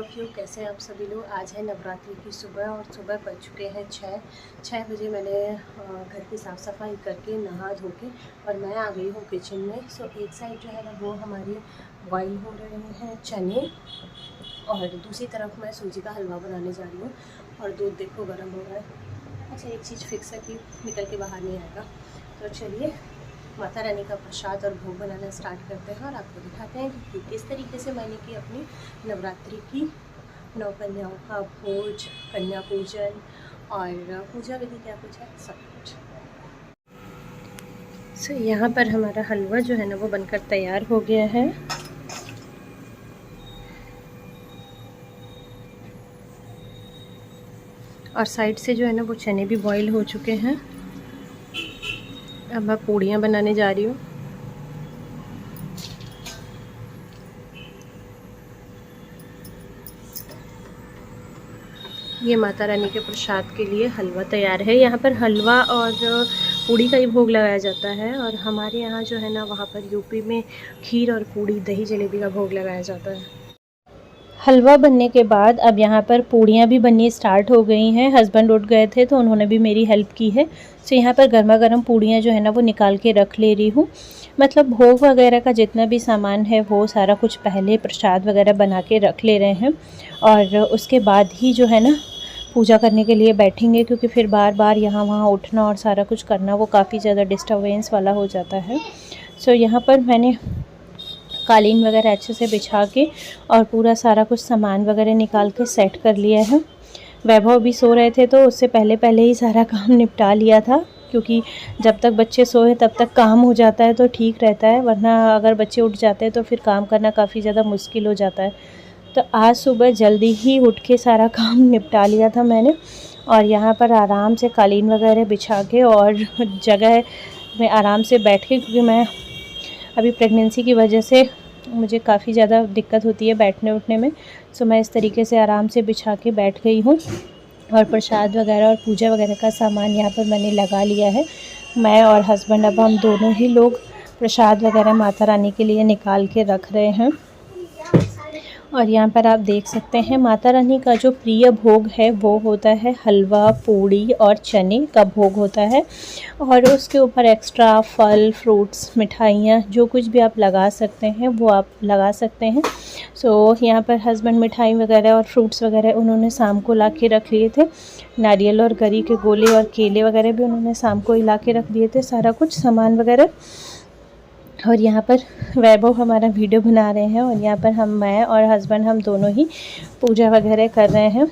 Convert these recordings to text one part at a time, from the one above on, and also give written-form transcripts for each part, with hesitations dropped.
Of you, कैसे हैं आप सभी लोग। आज है नवरात्रि की सुबह और सुबह बज चुके हैं 6 बजे। मैंने घर की साफ़ सफाई करके नहा धो के और मैं आ गई हूँ किचन में। सो एक साइड जो है ना वो हमारी बॉईल हो रहे हैं चने और दूसरी तरफ मैं सूजी का हलवा बनाने जा रही हूँ और दूध देखो गर्म हो रहा है। अच्छा, एक चीज़ फिक्स है कि निकल के बाहर नहीं आएगा। तो चलिए माता रानी का प्रसाद और भोग बनाना स्टार्ट करते हैं और आपको दिखाते हैं कि किस तरीके से मैंने की अपनी नवरात्रि की 9 कन्याओं का भोज, कन्या पूजन और पूजा विधि क्या कुछ है, सब कुछ। सो यहाँ पर हमारा हलवा जो है ना वो बनकर तैयार हो गया है। और साइड से जो है ना वो चने भी बॉईल हो चुके हैं। अब मैं पूड़ियाँ बनाने जा रही हूँ। ये माता रानी के प्रसाद के लिए हलवा तैयार है। यहाँ पर हलवा और पूड़ी का ही भोग लगाया जाता है और हमारे यहाँ जो है ना वहाँ पर यूपी में खीर और पूड़ी दही जलेबी का भोग लगाया जाता है। हलवा बनने के बाद अब यहाँ पर पूड़ियाँ भी बननी स्टार्ट हो गई हैं। हस्बैंड उठ गए थे तो उन्होंने भी मेरी हेल्प की है। सो यहाँ पर गर्मा गर्म पूड़ियाँ जो है ना वो निकाल के रख ले रही हूँ। मतलब भोग वगैरह का जितना भी सामान है वो सारा कुछ पहले प्रसाद वगैरह बना के रख ले रहे हैं और उसके बाद ही जो है ना पूजा करने के लिए बैठेंगे, क्योंकि फिर बार बार यहाँ वहाँ उठना और सारा कुछ करना वो काफ़ी ज़्यादा डिस्टर्बेंस वाला हो जाता है। सो यहाँ पर मैंने कालीन वगैरह अच्छे से बिछा के और पूरा सारा कुछ सामान वगैरह निकाल के सेट कर लिया है। वैभव भी सो रहे थे तो उससे पहले ही सारा काम निपटा लिया था, क्योंकि जब तक बच्चे सोए तब तक काम हो जाता है तो ठीक रहता है, वरना अगर बच्चे उठ जाते हैं तो फिर काम करना काफ़ी ज़्यादा मुश्किल हो जाता है। तो आज सुबह जल्दी ही उठ के सारा काम निपटा लिया था मैंने और यहाँ पर आराम से कालीन वगैरह बिछा के और जगह में आराम से बैठ के, क्योंकि मैं अभी प्रेगनेंसी की वजह से मुझे काफ़ी ज़्यादा दिक्कत होती है बैठने उठने में। सो मैं इस तरीके से आराम से बिछा के बैठ गई हूँ और प्रसाद वगैरह और पूजा वगैरह का सामान यहाँ पर मैंने लगा लिया है। मैं और हस्बैंड अब हम दोनों ही लोग प्रसाद वगैरह माता रानी के लिए निकाल के रख रहे हैं। और यहाँ पर आप देख सकते हैं माता रानी का जो प्रिय भोग है वो होता है हलवा, पूड़ी और चने का भोग होता है और उसके ऊपर एक्स्ट्रा फल, फ्रूट्स, मिठाइयाँ जो कुछ भी आप लगा सकते हैं वो आप लगा सकते हैं। सो यहाँ पर हस्बैंड मिठाई वगैरह और फ्रूट्स वगैरह उन्होंने शाम को ला के रख लिए थे। नारियल और गरी के गोले और केले वगैरह भी उन्होंने शाम को ही ला के रख दिए थे, सारा कुछ सामान वगैरह। और यहाँ पर वैभव हमारा वीडियो बना रहे हैं और यहाँ पर मैं और हस्बैंड हम दोनों ही पूजा वगैरह कर रहे हैं।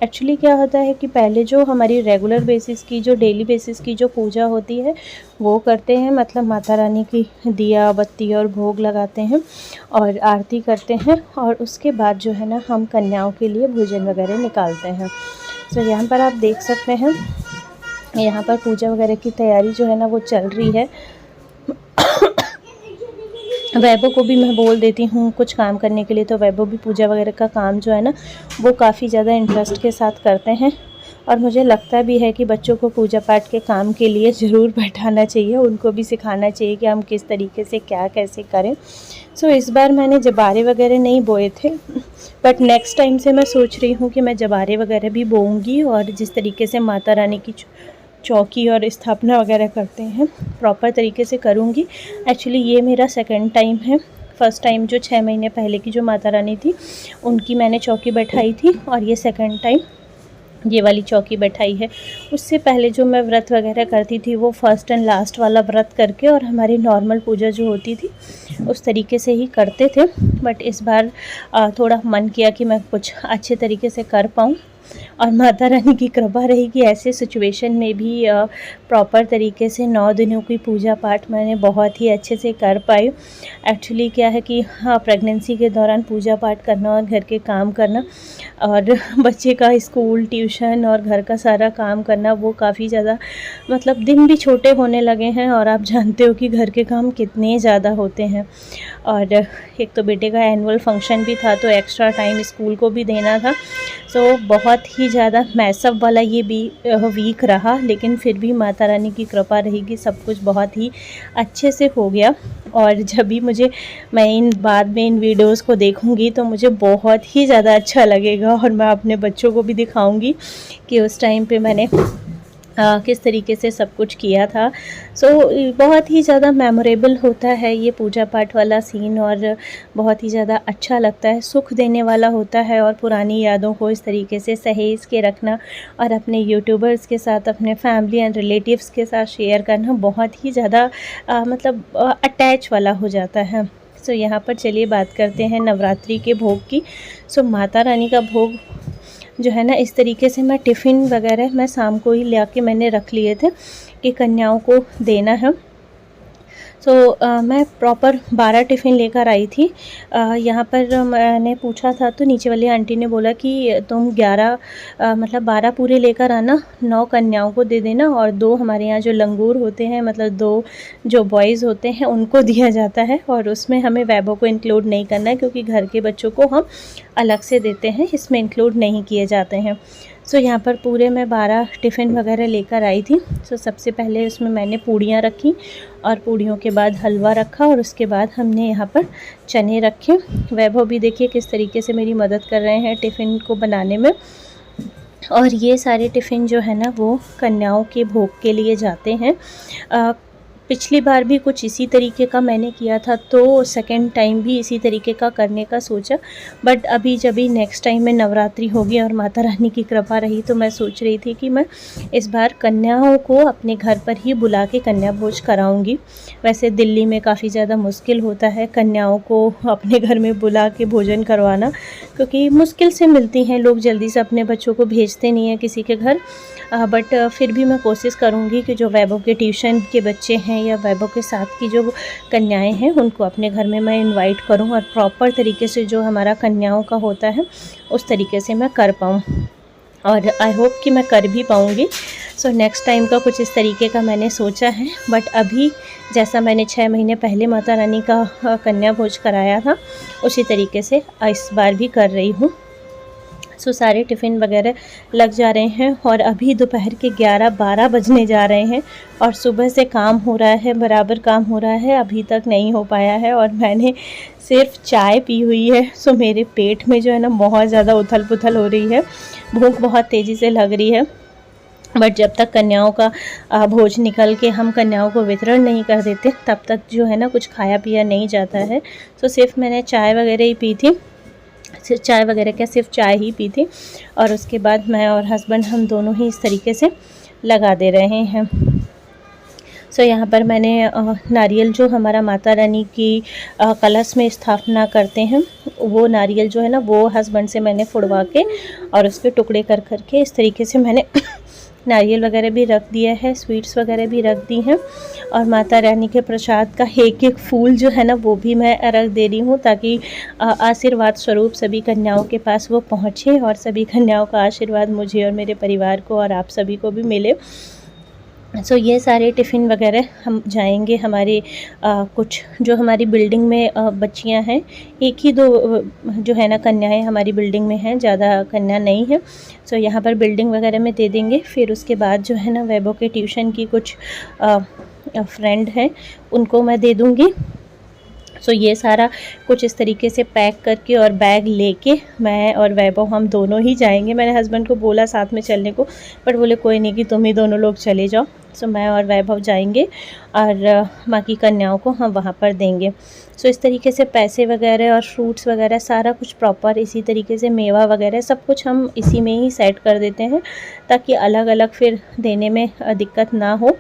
एक्चुअली क्या होता है कि पहले जो हमारी रेगुलर बेसिस की, जो डेली बेसिस की जो पूजा होती है वो करते हैं, मतलब माता रानी की दिया बत्ती और भोग लगाते हैं और आरती करते हैं और उसके बाद जो है ना हम कन्याओं के लिए भोजन वगैरह निकालते हैं। तो यहाँ पर आप देख सकते हैं यहाँ पर पूजा वगैरह की तैयारी जो है ना वो चल रही है। वैभव को भी मैं बोल देती हूँ कुछ काम करने के लिए, तो वैभव भी पूजा वगैरह का काम जो है ना वो काफ़ी ज़्यादा इंटरेस्ट के साथ करते हैं और मुझे लगता भी है कि बच्चों को पूजा पाठ के काम के लिए ज़रूर बैठाना चाहिए, उनको भी सिखाना चाहिए कि हम किस तरीके से क्या कैसे करें। सो इस बार मैंने जबारे वगैरह नहीं बोए थे, बट नेक्स्ट टाइम से मैं सोच रही हूँ कि मैं जबारे वगैरह भी बोऊँगी और जिस तरीके से माता रानी की चौकी और स्थापना वगैरह करते हैं प्रॉपर तरीके से करूँगी। एक्चुअली ये मेरा सेकंड टाइम है। फर्स्ट टाइम जो 6 महीने पहले की जो माता रानी थी उनकी मैंने चौकी बैठाई थी और ये सेकंड टाइम ये वाली चौकी बैठाई है। उससे पहले जो मैं व्रत वगैरह करती थी वो फर्स्ट एंड लास्ट वाला व्रत करके और हमारी नॉर्मल पूजा जो होती थी उस तरीके से ही करते थे, बट इस बार थोड़ा मन किया कि मैं कुछ अच्छे तरीके से कर पाऊँ और माता रानी की कृपा रही कि ऐसे सिचुएशन में भी प्रॉपर तरीके से 9 दिनों की पूजा पाठ मैंने बहुत ही अच्छे से कर पाई। एक्चुअली क्या है कि हाँ, प्रेगनेंसी के दौरान पूजा पाठ करना और घर के काम करना और बच्चे का स्कूल, ट्यूशन और घर का सारा काम करना वो काफ़ी ज़्यादा, मतलब दिन भी छोटे होने लगे हैं और आप जानते हो कि घर के काम कितने ज़्यादा होते हैं। और एक तो बेटे का एनुअल फंक्शन भी था तो एक्स्ट्रा टाइम स्कूल को भी देना था। सो बहुत बहुत ही ज़्यादा मैसअप वाला ये भी वीक रहा, लेकिन फिर भी माता रानी की कृपा रहेगी, सब कुछ बहुत ही अच्छे से हो गया। और जब भी मैं इन बाद में इन वीडियोस को देखूंगी तो मुझे बहुत ही ज़्यादा अच्छा लगेगा, और मैं अपने बच्चों को भी दिखाऊंगी कि उस टाइम पे मैंने किस तरीके से सब कुछ किया था। सो बहुत ही ज़्यादा मेमोरेबल होता है ये पूजा पाठ वाला सीन, और बहुत ही ज़्यादा अच्छा लगता है, सुख देने वाला होता है। और पुरानी यादों को इस तरीके से सहेज के रखना और अपने यूट्यूबर्स के साथ, अपने फैमिली एंड रिलेटिव्स के साथ शेयर करना बहुत ही ज़्यादा मतलब अटैच वाला हो जाता है। सो यहाँ पर चलिए बात करते हैं नवरात्रि के भोग की। सो माता रानी का भोग जो है ना, इस तरीके से मैं टिफ़िन वगैरह मैं शाम को ही ला के मैंने रख लिए थे कि कन्याओं को देना है। सो मैं प्रॉपर 12 टिफ़िन लेकर आई थी। यहाँ पर मैंने पूछा था तो नीचे वाली आंटी ने बोला कि तुम 11 मतलब 12 पूरे लेकर आना, 9 कन्याओं को दे देना, और 2 हमारे यहाँ जो लंगूर होते हैं, मतलब 2 जो बॉयज़ होते हैं उनको दिया जाता है, और उसमें हमें वैभव को इंक्लूड नहीं करना है क्योंकि घर के बच्चों को हम अलग से देते हैं, इसमें इंक्लूड नहीं किए जाते हैं। सो यहाँ पर पूरे मैं 12 टिफ़िन वगैरह लेकर आई थी। सो सबसे पहले उसमें मैंने पूड़ियाँ रखी, और पूड़ियों के बाद हलवा रखा, और उसके बाद हमने यहाँ पर चने रखे। वैभव भी देखिए किस तरीके से मेरी मदद कर रहे हैं टिफ़िन को बनाने में। और ये सारे टिफ़िन जो है ना वो कन्याओं के भोग के लिए जाते हैं। पिछली बार भी कुछ इसी तरीके का मैंने किया था, तो सेकंड टाइम भी इसी तरीके का करने का सोचा। बट अभी जब भी नेक्स्ट टाइम में नवरात्रि होगी और माता रानी की कृपा रही, तो मैं सोच रही थी कि मैं इस बार कन्याओं को अपने घर पर ही बुला के कन्या भोज कराऊंगी। वैसे दिल्ली में काफ़ी ज़्यादा मुश्किल होता है कन्याओं को अपने घर में बुला के भोजन करवाना, क्योंकि मुश्किल से मिलती हैं, लोग जल्दी से अपने बच्चों को भेजते नहीं हैं किसी के घर। बट फिर भी मैं कोशिश करूँगी कि जो वैभव के ट्यूशन के बच्चे हैं या वैभव के साथ की जो कन्याएं हैं उनको अपने घर में मैं इनवाइट करूं, और प्रॉपर तरीके से जो हमारा कन्याओं का होता है उस तरीके से मैं कर पाऊं, और आई होप कि मैं कर भी पाऊंगी। सो नेक्स्ट टाइम का कुछ इस तरीके का मैंने सोचा है। बट अभी जैसा मैंने 6 महीने पहले माता रानी का कन्या भोज कराया था, उसी तरीके से इस बार भी कर रही हूँ। सो सारे टिफ़िन वगैरह लग जा रहे हैं, और अभी दोपहर के 11-12 बजने जा रहे हैं, और सुबह से काम हो रहा है, बराबर काम हो रहा है, अभी तक नहीं हो पाया है। और मैंने सिर्फ चाय पी हुई है। सो मेरे पेट में जो है ना बहुत ज़्यादा उथल पुथल हो रही है, भूख बहुत तेज़ी से लग रही है। बट जब तक कन्याओं का भोज निकल के हम कन्याओं को वितरण नहीं कर देते, तब तक जो है ना कुछ खाया पिया नहीं जाता है। सो सिर्फ मैंने चाय वगैरह ही पी थी, चाय वगैरह क्या, सिर्फ चाय ही पी थी। और उसके बाद मैं और हस्बैंड हम दोनों ही इस तरीके से लगा दे रहे हैं। सो यहाँ पर मैंने नारियल जो हमारा माता रानी की कलश में स्थापना करते हैं, वो नारियल जो है ना वो हस्बैंड से मैंने फुड़वा के और उसके टुकड़े कर करके इस तरीके से मैंने नारियल वगैरह भी रख दिया है, स्वीट्स वगैरह भी रख दी हैं। और माता रानी के प्रसाद का एक एक फूल जो है ना वो भी मैं रख दे रही हूँ, ताकि आशीर्वाद स्वरूप सभी कन्याओं के पास वो पहुँचे, और सभी कन्याओं का आशीर्वाद मुझे और मेरे परिवार को और आप सभी को भी मिले। सो ये सारे टिफ़िन वगैरह हम जाएंगे हमारे कुछ जो हमारी बिल्डिंग में बच्चियां हैं, 1 ही 2 जो है ना कन्याएं हमारी बिल्डिंग में हैं, ज़्यादा कन्या नहीं है। सो यहाँ पर बिल्डिंग वगैरह में दे देंगे। फिर उसके बाद जो है ना वैभव के ट्यूशन की कुछ फ्रेंड हैं उनको मैं दे दूँगी। सो ये सारा कुछ इस तरीके से पैक करके और बैग लेके मैं और वैभव हम दोनों ही जाएंगे। मैंने हस्बैंड को बोला साथ में चलने को, बट बोले कोई नहीं कि तुम ही दोनों लोग चले जाओ। सो मैं और वैभव जाएंगे और बाकी कन्याओं को हम वहाँ पर देंगे। सो इस तरीके से पैसे वगैरह और फ्रूट्स वगैरह सारा कुछ प्रॉपर इसी तरीके से, मेवा वगैरह सब कुछ हम इसी में ही सेट कर देते हैं, ताकि अलग अलग फिर देने में दिक्कत ना हो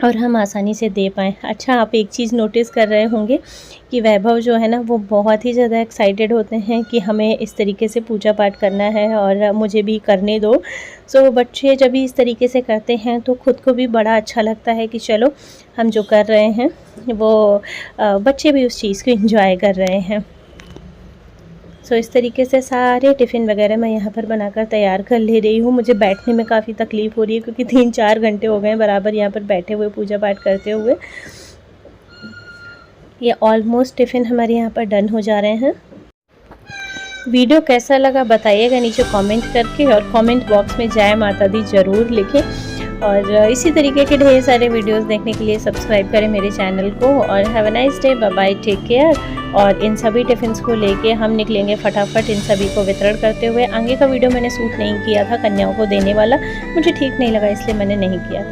और हम आसानी से दे पाएँ। अच्छा, आप एक चीज़ नोटिस कर रहे होंगे कि वैभव जो है ना वो बहुत ही ज़्यादा एक्साइटेड होते हैं कि हमें इस तरीके से पूजा पाठ करना है और मुझे भी करने दो। सो बच्चे जब भी इस तरीके से करते हैं तो ख़ुद को भी बड़ा अच्छा लगता है कि चलो हम जो कर रहे हैं वो बच्चे भी उस चीज़ को एंजॉय कर रहे हैं। सो इस तरीके से सारे टिफ़िन वगैरह मैं यहाँ पर बनाकर तैयार कर ले रही हूँ। मुझे बैठने में काफ़ी तकलीफ़ हो रही है क्योंकि 3-4 घंटे हो गए हैं बराबर यहाँ पर बैठे हुए पूजा पाठ करते हुए। ये ऑलमोस्ट टिफ़िन हमारे यहाँ पर डन हो जा रहे हैं। वीडियो कैसा लगा बताइएगा नीचे कमेंट करके, और कमेंट बॉक्स में जय माता दी ज़रूर लिखें। और इसी तरीके के ढेर सारे वीडियोस देखने के लिए सब्सक्राइब करें मेरे चैनल को। और have a nice day, bye bye, take care. और इन सभी टिफ़िन्स को लेके हम निकलेंगे फटाफट इन सभी को वितरण करते हुए। आगे का वीडियो मैंने शूट नहीं किया था, कन्याओं को देने वाला मुझे ठीक नहीं लगा, इसलिए मैंने नहीं किया।